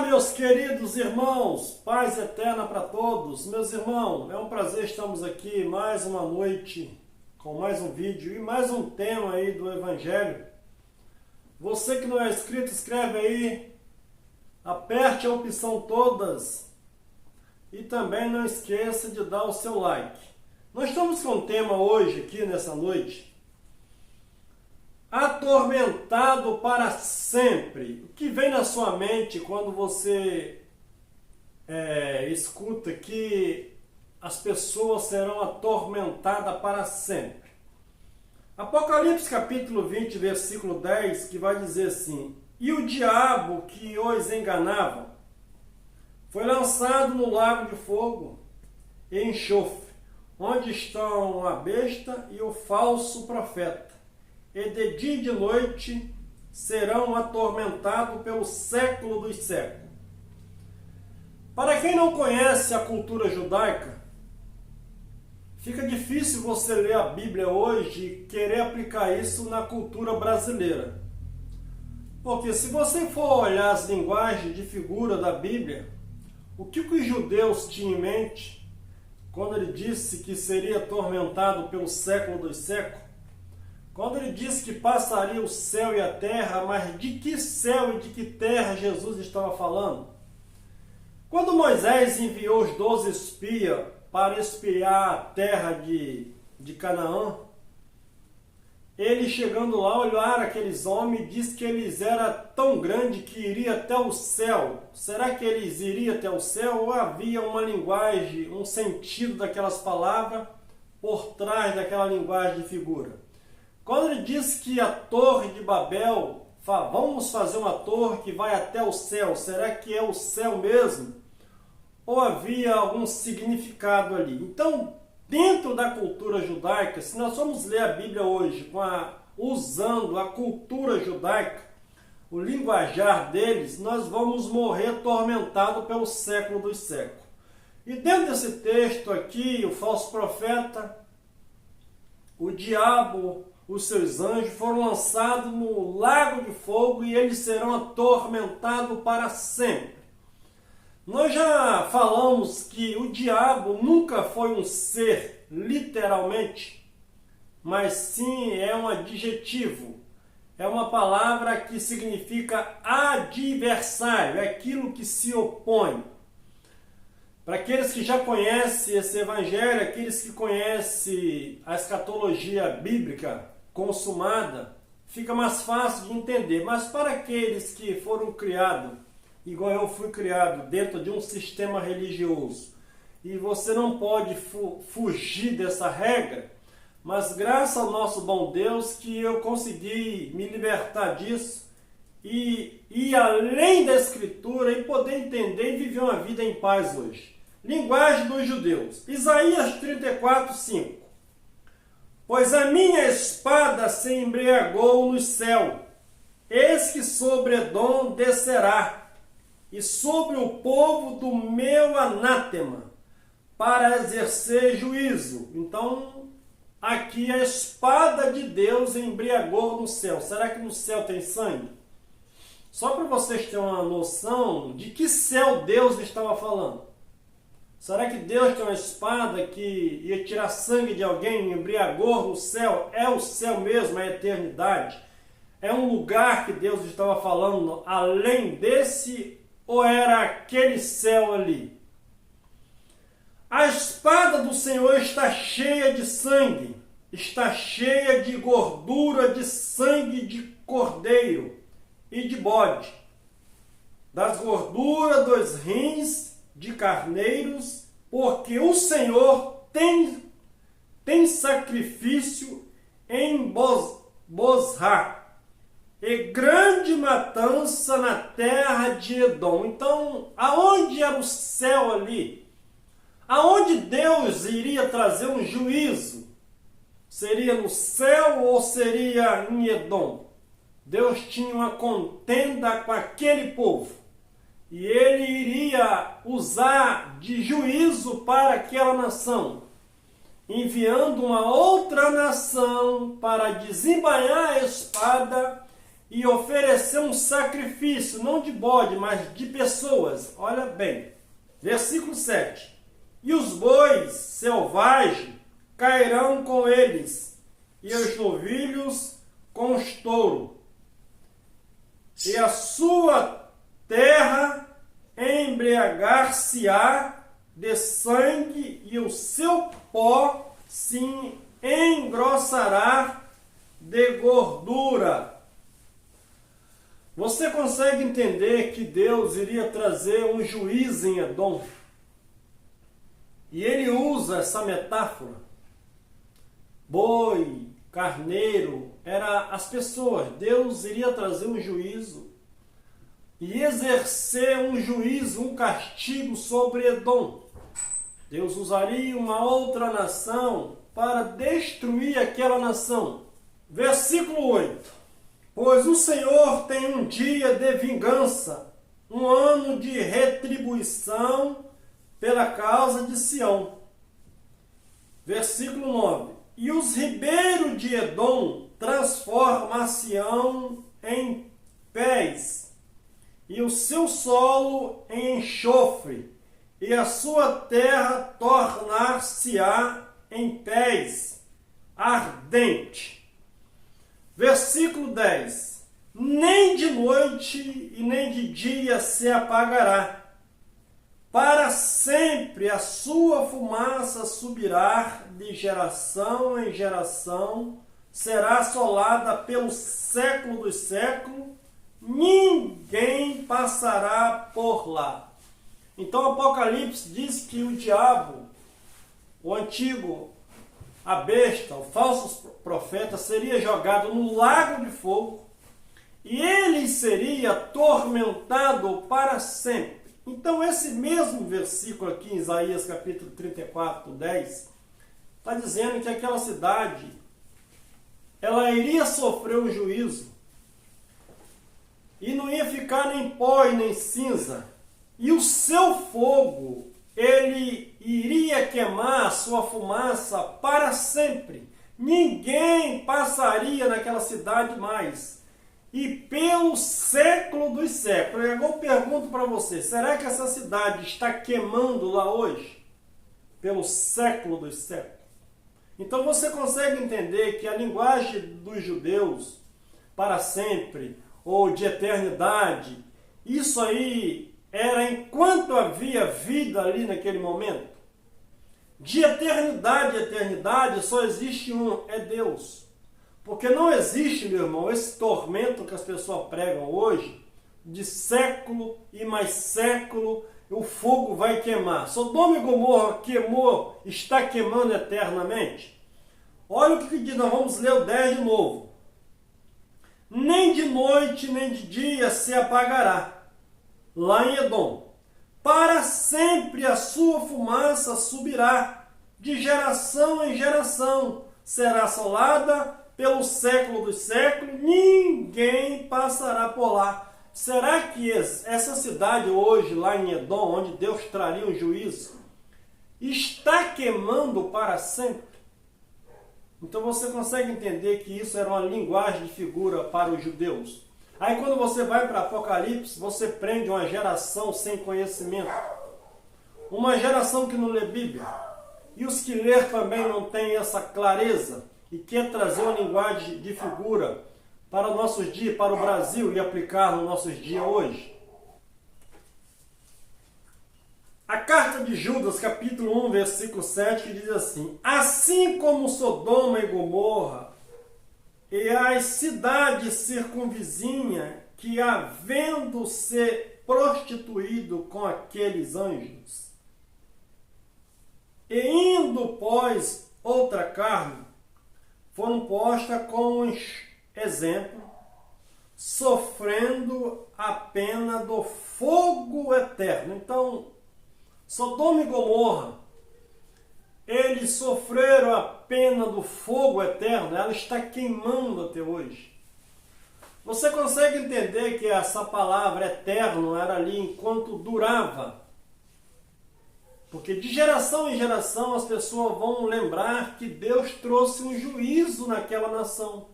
meus queridos irmãos, paz eterna para todos. Meus irmãos, é um prazer estarmos aqui mais uma noite com mais um vídeo e mais um tema aí do Evangelho. Você que não é inscrito, escreve aí, aperte a opção todas e também não esqueça de dar o seu like. Nós estamos com um tema hoje aqui nessa noite: atormentado para sempre. O que vem na sua mente quando você escuta que as pessoas serão atormentadas para sempre? Apocalipse capítulo 20, versículo 10, que vai dizer assim: e o diabo que os enganava foi lançado no lago de fogo e enxofre, onde estão a besta e o falso profeta, e de dia e de noite serão atormentados pelo século dos séculos. Para quem não conhece a cultura judaica, fica difícil você ler a Bíblia hoje e querer aplicar isso na cultura brasileira. Porque se você for olhar as linguagens de figura da Bíblia, o que os judeus tinham em mente quando ele disse que seria atormentado pelo século dos séculos? Quando ele disse que passaria o céu e a terra, mas de que céu e de que terra Jesus estava falando? Quando Moisés enviou os 12 espias para espiar a terra de Canaã, ele chegando lá, olhar aqueles homens e disse que eles eram tão grandes que iria até o céu. Será que eles iriam até o céu ou havia uma linguagem, um sentido daquelas palavras por trás daquela linguagem de figura? Quando ele disse que a torre de Babel, vamos fazer uma torre que vai até o céu, será que é o céu mesmo? Ou havia algum significado ali? Então, dentro da cultura judaica, se nós formos ler a Bíblia hoje usando a cultura judaica, o linguajar deles, nós vamos morrer atormentados pelo século dos séculos. E dentro desse texto aqui, o falso profeta, o diabo, os seus anjos foram lançados no lago de fogo e eles serão atormentados para sempre. Nós já falamos que o diabo nunca foi um ser, literalmente, mas sim é um adjetivo. É uma palavra que significa adversário, é aquilo que se opõe. Para aqueles que já conhecem esse evangelho, aqueles que conhecem a escatologia bíblica consumada, fica mais fácil de entender. Mas para aqueles que foram criados, igual eu fui criado, dentro de um sistema religioso, e você não pode fugir dessa regra, mas graças ao nosso bom Deus que eu consegui me libertar disso e ir além da Escritura e poder entender e viver uma vida em paz hoje. Linguagem dos judeus. Isaías 34, 5. Pois a minha espada se embriagou no céu, eis que sobre Edom descerá, e sobre o povo do meu anátema, para exercer juízo. Então, aqui a espada de Deus embriagou no céu. Será que no céu tem sangue? Só para vocês terem uma noção de que céu Deus estava falando. Será que Deus tem uma espada que ia tirar sangue de alguém, embriagou no céu? É o céu mesmo, é a eternidade? É um lugar que Deus estava falando além desse, ou era aquele céu ali? A espada do Senhor está cheia de sangue, está cheia de gordura de sangue de cordeiro e de bode, das gorduras dos rins de carneiros, porque o Senhor tem sacrifício em Bozrá, e grande matança na terra de Edom. Então, aonde era o céu ali? Aonde Deus iria trazer um juízo? Seria no céu ou seria em Edom? Deus tinha uma contenda com aquele povo. E ele iria usar de juízo para aquela nação, enviando uma outra nação para desembainhar a espada e oferecer um sacrifício, não de bode, mas de pessoas. Olha bem, versículo 7. E os bois selvagens cairão com eles, e os novilhos com os touros. E a sua terra embriagar-se-á de sangue, e o seu pó se engrossará de gordura. Você consegue entender que Deus iria trazer um juízo em Edom? E ele usa essa metáfora. Boi, carneiro, era as pessoas. Deus iria trazer um juízo e exercer um juízo, um castigo sobre Edom. Deus usaria uma outra nação para destruir aquela nação. Versículo 8. Pois o Senhor tem um dia de vingança, um ano de retribuição pela causa de Sião. Versículo 9. E os ribeiros de Edom transformar-se-ão em pés, e o seu solo em enxofre, e a sua terra tornar-se-á em pés ardente. Versículo 10. Nem de noite e nem de dia se apagará. Para sempre a sua fumaça subirá de geração em geração, será assolada pelo século dos séculos, ninguém passará por lá. Então o Apocalipse diz que o diabo, o antigo, a besta, o falso profeta, seria jogado no lago de fogo e ele seria atormentado para sempre. Então esse mesmo versículo aqui em Isaías capítulo 34, 10, está dizendo que aquela cidade, ela iria sofrer um juízo e não ia ficar nem pó e nem cinza. E o seu fogo, ele iria queimar a sua fumaça para sempre. Ninguém passaria naquela cidade mais. E pelo século dos séculos. Eu pergunto para você, será que essa cidade está queimando lá hoje? Pelo século dos séculos. Então você consegue entender que a linguagem dos judeus, para sempre, ou de eternidade, isso aí era enquanto havia vida ali naquele momento. De eternidade a eternidade só existe um, é Deus. Porque não existe, meu irmão, esse tormento que as pessoas pregam hoje, de século e mais século, o fogo vai queimar. Sodoma e Gomorra queimou, está queimando eternamente. Olha o que diz, nós vamos ler o 10 de novo. Nem de noite nem de dia se apagará, lá em Edom. Para sempre a sua fumaça subirá, de geração em geração, será assolada pelo século dos séculos, ninguém passará por lá. Será que essa cidade hoje, lá em Edom, onde Deus traria um juízo, está queimando para sempre? Então você consegue entender que isso era uma linguagem de figura para os judeus. Aí quando você vai para Apocalipse, você prende uma geração sem conhecimento. Uma geração que não lê Bíblia. E os que ler também não têm essa clareza e quer trazer uma linguagem de figura para os nossos dias, para o Brasil e aplicar nos nossos dias hoje. A carta de Judas, capítulo 1, versículo 7, que diz assim: assim como Sodoma e Gomorra e as cidades circunvizinhas, que havendo se prostituído com aqueles anjos, e indo pós outra carne, foram postas como exemplo, sofrendo a pena do fogo eterno. Então, Sodoma e Gomorra, eles sofreram a pena do fogo eterno, ela está queimando até hoje. Você consegue entender que essa palavra eterno era ali enquanto durava? Porque de geração em geração as pessoas vão lembrar que Deus trouxe um juízo naquela nação.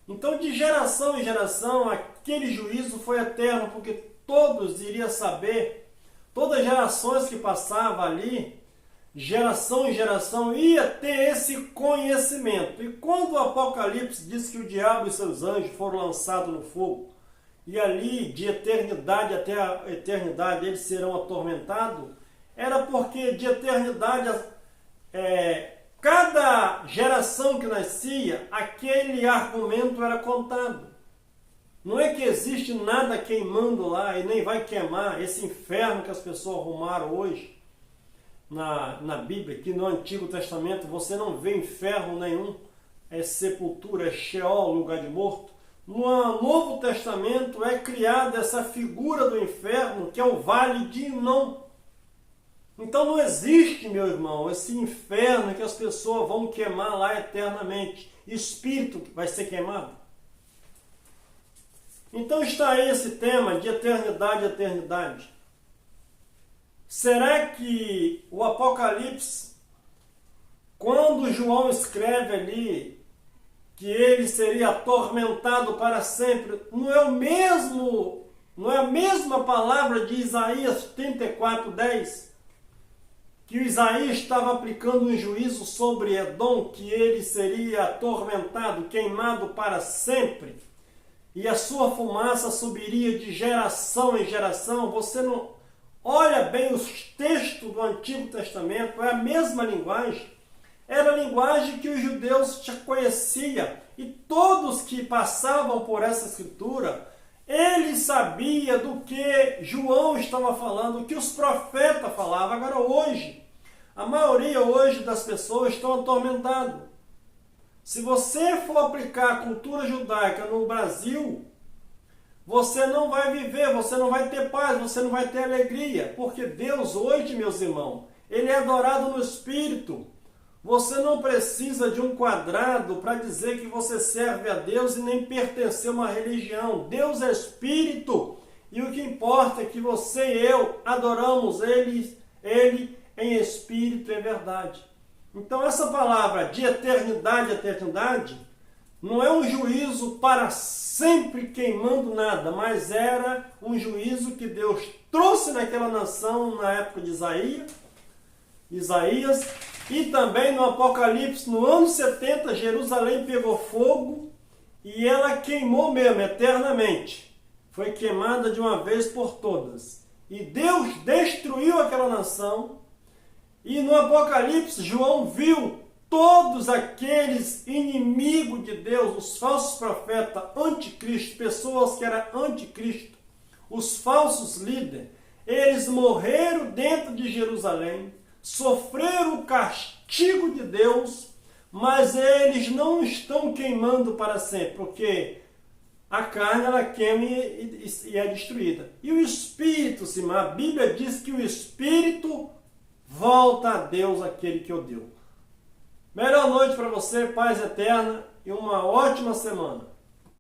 Então, de geração em geração, aquele juízo foi eterno, porque todos iriam saber, todas as gerações que passavam ali, geração em geração, ia ter esse conhecimento. E quando o Apocalipse diz que o diabo e seus anjos foram lançados no fogo, e ali, de eternidade até a eternidade, eles serão atormentados, era porque de eternidade, cada geração que nascia, aquele argumento era contado. Não é que existe nada queimando lá e nem vai queimar esse inferno que as pessoas arrumaram hoje na Bíblia, que no Antigo Testamento você não vê inferno nenhum, é sepultura, é Sheol, lugar de morto. No Novo Testamento é criada essa figura do inferno, que é o Vale de Inom. Então não existe, meu irmão, esse inferno que as pessoas vão queimar lá eternamente. Espírito vai ser queimado. Então está aí esse tema de eternidade, eternidade. Será que o Apocalipse, quando João escreve ali que ele seria atormentado para sempre, não é a mesma palavra de Isaías 34:10? Que o Isaías estava aplicando um juízo sobre Edom, que ele seria atormentado, queimado para sempre, e a sua fumaça subiria de geração em geração. Você não olha bem os textos do Antigo Testamento, é a mesma linguagem, era a linguagem que os judeus já conheciam, e todos que passavam por essa escritura, ele sabia do que João estava falando, o que os profetas falavam. Agora hoje, a maioria hoje das pessoas estão atormentadas. Se você for aplicar a cultura judaica no Brasil, você não vai viver, você não vai ter paz, você não vai ter alegria. Porque Deus hoje, meus irmãos, Ele é adorado no Espírito. Você não precisa de um quadrado para dizer que você serve a Deus e nem pertencer a uma religião. Deus é Espírito. E o que importa é que você e eu adoramos Ele em Espírito e verdade. Então essa palavra de eternidade, eternidade, não é um juízo para sempre queimando nada, mas era um juízo que Deus trouxe naquela nação na época de Isaías, e também no Apocalipse, no ano 70, Jerusalém pegou fogo e ela queimou mesmo, eternamente. Foi queimada de uma vez por todas. E Deus destruiu aquela nação. E no Apocalipse, João viu todos aqueles inimigos de Deus, os falsos profetas, anticristo, pessoas que eram anticristo, os falsos líderes, eles morreram dentro de Jerusalém, sofreram o castigo de Deus, mas eles não estão queimando para sempre, porque a carne ela queima e é destruída. E o Espírito, a Bíblia diz que o Espírito volta a Deus aquele que o deu. Melhor noite para você, paz eterna e uma ótima semana.